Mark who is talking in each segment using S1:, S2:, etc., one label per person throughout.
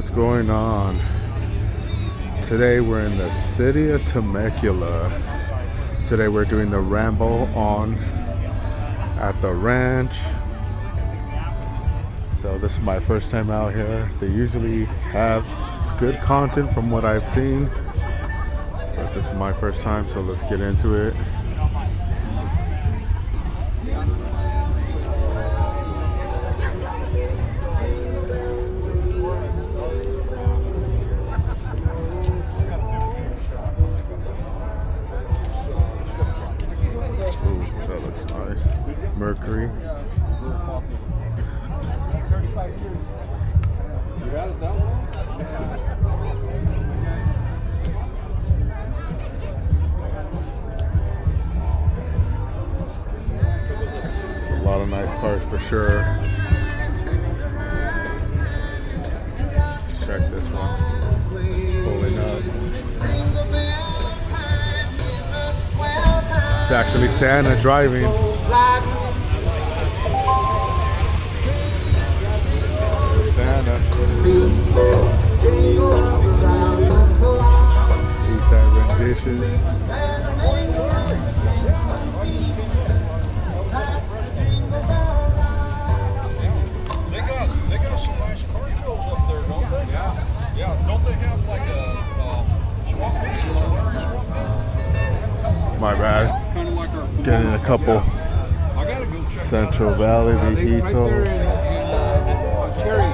S1: What's going on? Today we're in the city of Temecula. Today we're doing the Ramble On at the ranch. So this is my first time out here. They usually have good content from what I've seen, but this is my first time, so let's get into it. Mercury. You got it down. It's a lot of nice cars for sure. Let's check this one. Pulling up. It's actually Santa driving. These are renditions.
S2: They got some nice car shows up there, don't they? Yeah. Don't they have like a swap meet?
S1: My bad.
S2: Kind of like our
S1: Getting a couple
S2: I gotta go check
S1: Central Valley Viejitos.
S2: Cherry.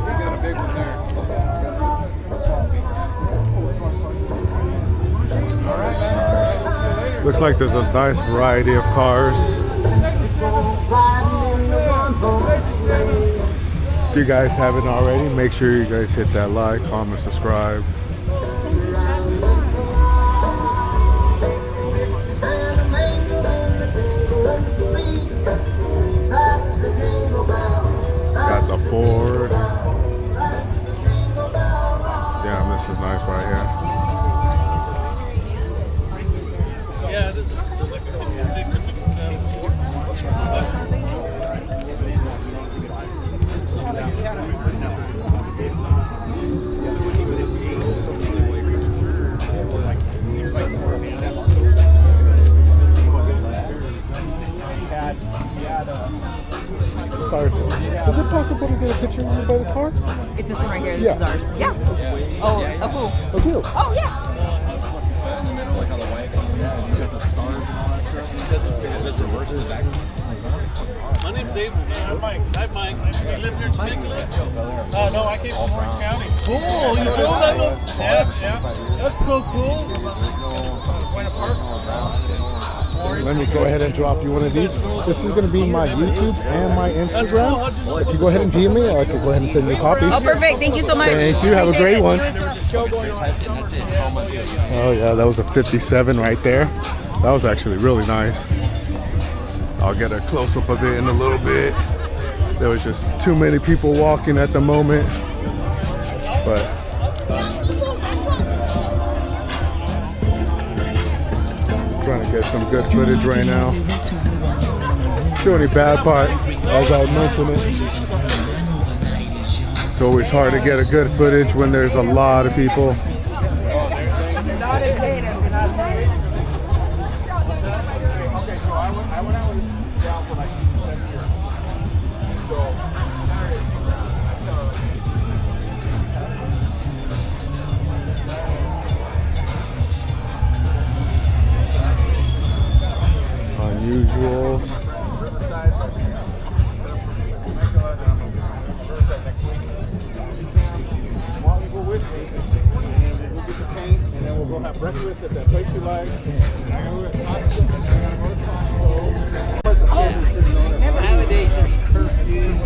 S2: We got a big one there.
S1: Nice. Looks like there's a nice variety of cars. If you guys haven't already, make sure you guys hit that like, comment, subscribe. Got the Ford. Damn, this is nice right here.
S2: Yeah, this is like a 56 and 57 Ford.
S1: Sorry, is it possible to get a picture of you by the car?
S3: It's this one right here. This
S1: Yeah.
S3: is ours. Yeah. Oh, of who?
S1: Of you.
S3: Oh, yeah.
S2: My name's Abel, man. I'm Mike. Hi, Mike. You live here in Temecula? No, I came from Orange County. Cool. You drove that one? Yeah. That's so cool.
S1: Let me go ahead and drop you one of these. This is going to be my YouTube and my Instagram. If you go ahead and DM me, I can go ahead and send you copies.
S3: Oh, perfect. Thank you so much.
S1: Thank you. Have a great one.
S3: You as well.
S1: Oh yeah, that was a 57 right there. That was actually really nice. I'll get a close-up of it in a little bit. There was just too many people walking at the moment. But trying to get some good footage right now. The only bad part, as I mentioned it, it's always hard to get a good footage when there's a lot of people. Unusual.
S2: And then we'll go have breakfast at that place you like.
S4: Nowadays there's curfews.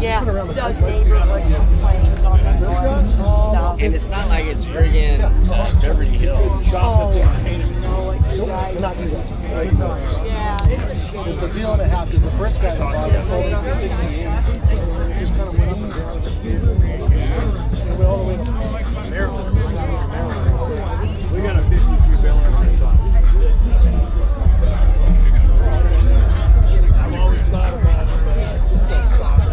S4: Yeah. Doug neighborhood complains on the norms and stuff.
S5: And it's not like it's friggin' Beverly Hills.
S4: Oh, no, like you guys. Yeah, it's a shame.
S6: It's a deal and a half because the first guy that bought it sold it for 68. It just kind of went up and down. It went all the way to Maryland.
S2: We got a 53 balance. I've always thought about it. Just so soft.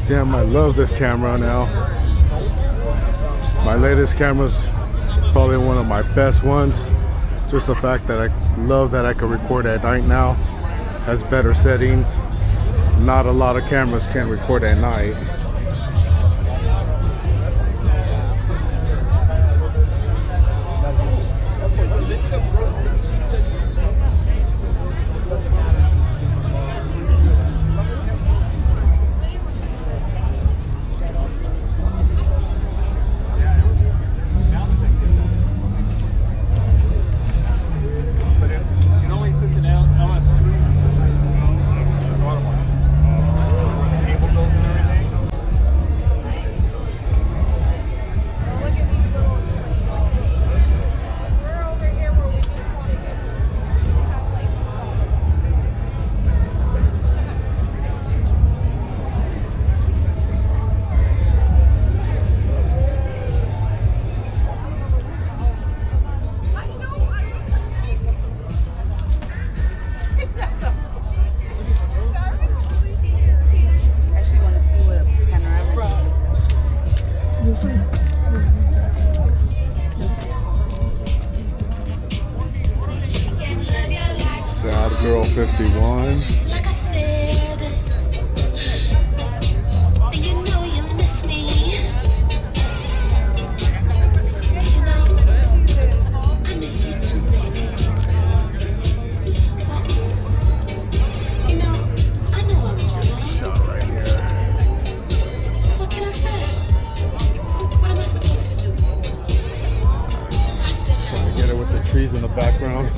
S1: Damn, I love this camera now. My latest camera's probably one of my best ones. Just the fact that I love that I can record at night now. Has better settings. Not a lot of cameras can record at night. Sad Girl 51. Trees in the background.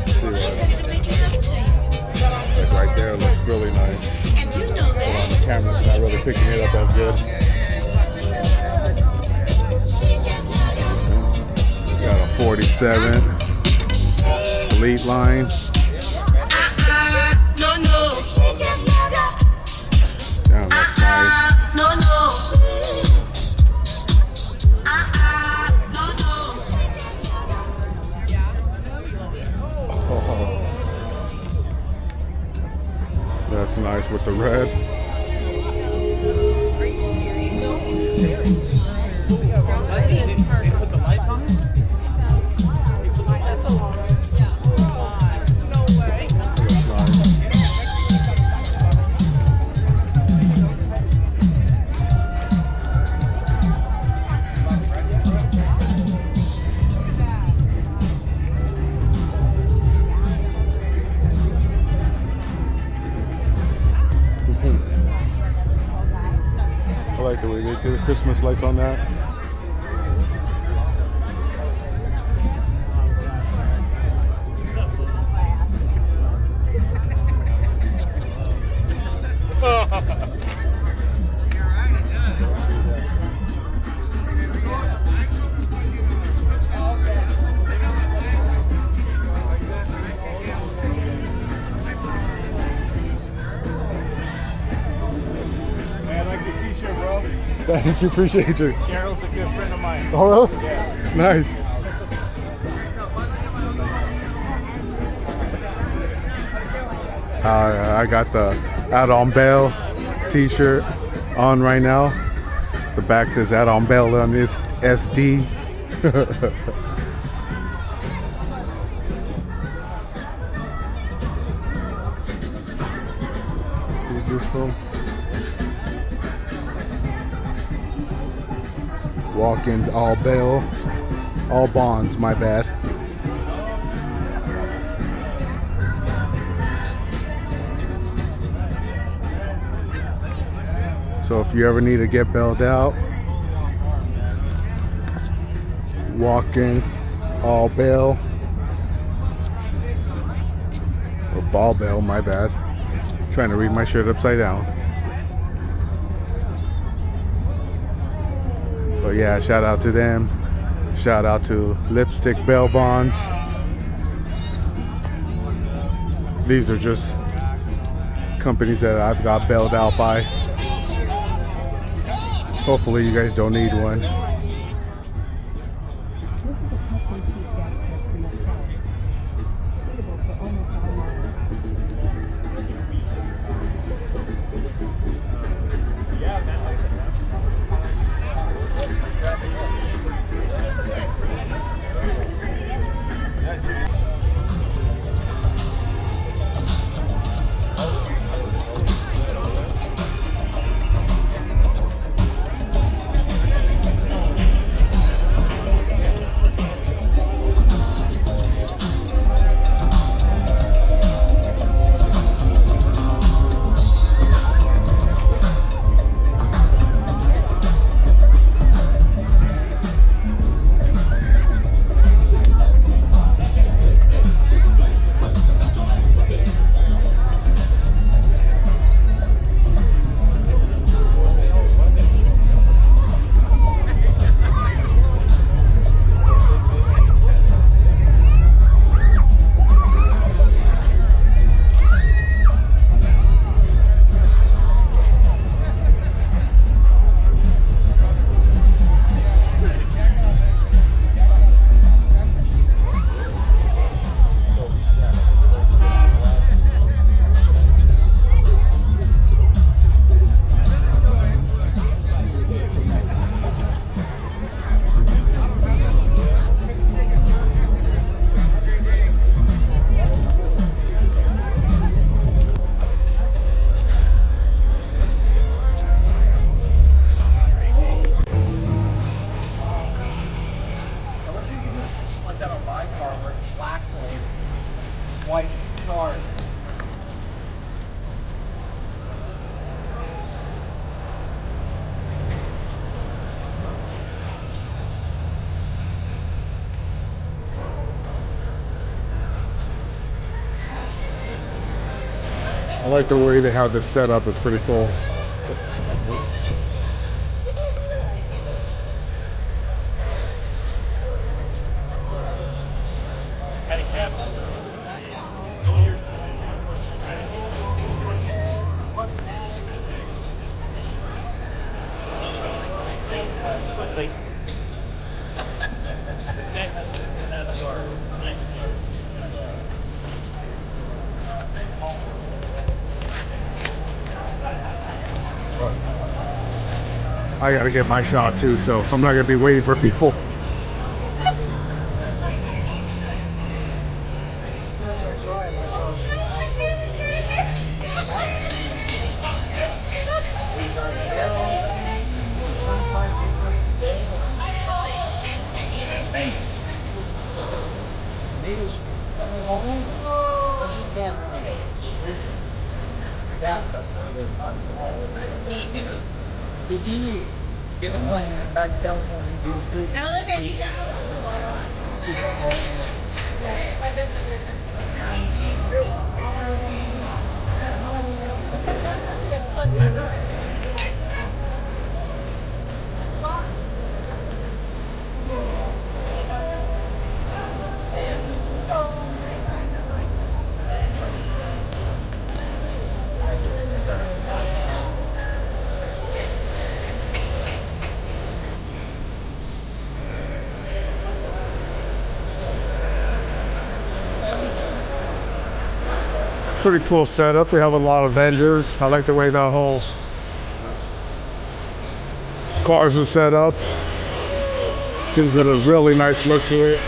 S1: See like right there looks really nice. But on the camera's not really picking it up as good. Got a 47 Elite line. Damn, that's nice. That's nice with the red.
S3: Are you serious?
S1: Hopefully they do the Christmas lights on that. Thank you, appreciate you.
S6: Gerald's a good friend of mine.
S1: Oh, really?
S6: Yeah.
S1: Nice. I got the Out on Bail t-shirt on right now. The back says Out on Bail on this SD. Who's this from? Walk-ins, all bail, all bonds, my bad. So if you ever need to get bailed out, walk-ins, all bail, or ball bail, my bad. Trying to read my shirt upside down. But yeah, shout out to them. Shout out to Lipstick Bail Bonds. These are just companies that I've got bailed out by. Hopefully you guys don't need one.
S7: This is a custom seat back strap for your car. Suitable for almost all models.
S6: White card.
S1: I like the way they have this set up. It's pretty cool. I gotta get my shot too, so I'm not gonna be waiting for people. Pretty cool setup. They have a lot of vendors. I like the way the whole cars are set up. Gives it a really nice look to it.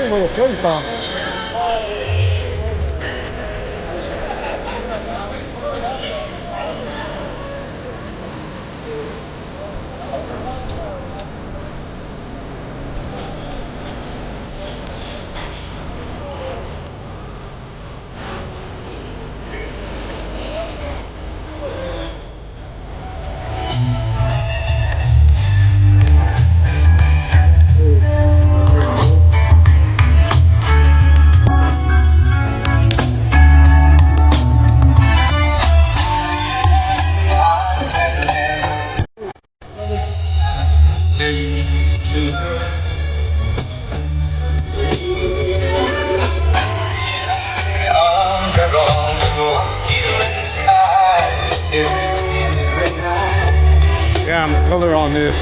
S1: A little ping pong. Yeah, I'm the color on this.